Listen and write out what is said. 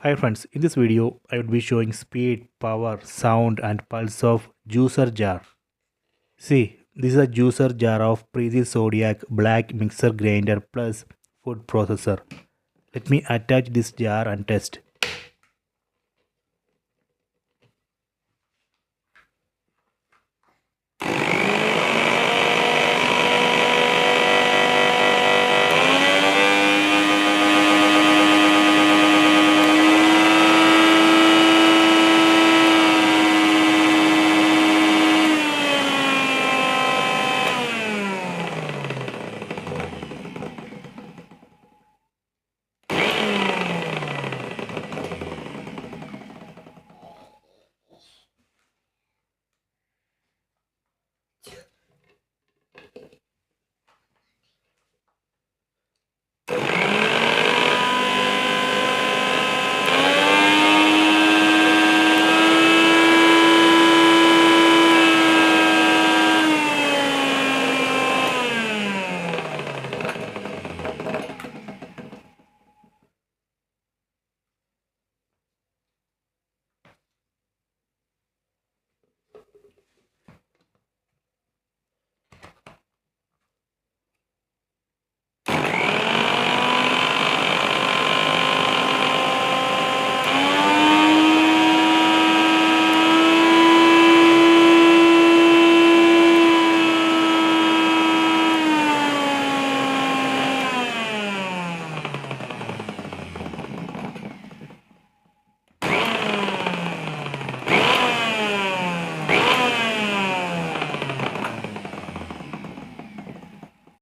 Hi friends, in this video I would be showing speed, power, sound and pulse of juicer jar. See, this is a juicer jar of Preethi Zodiac Black Mixer Grinder plus food processor. Let me attach this jar and test.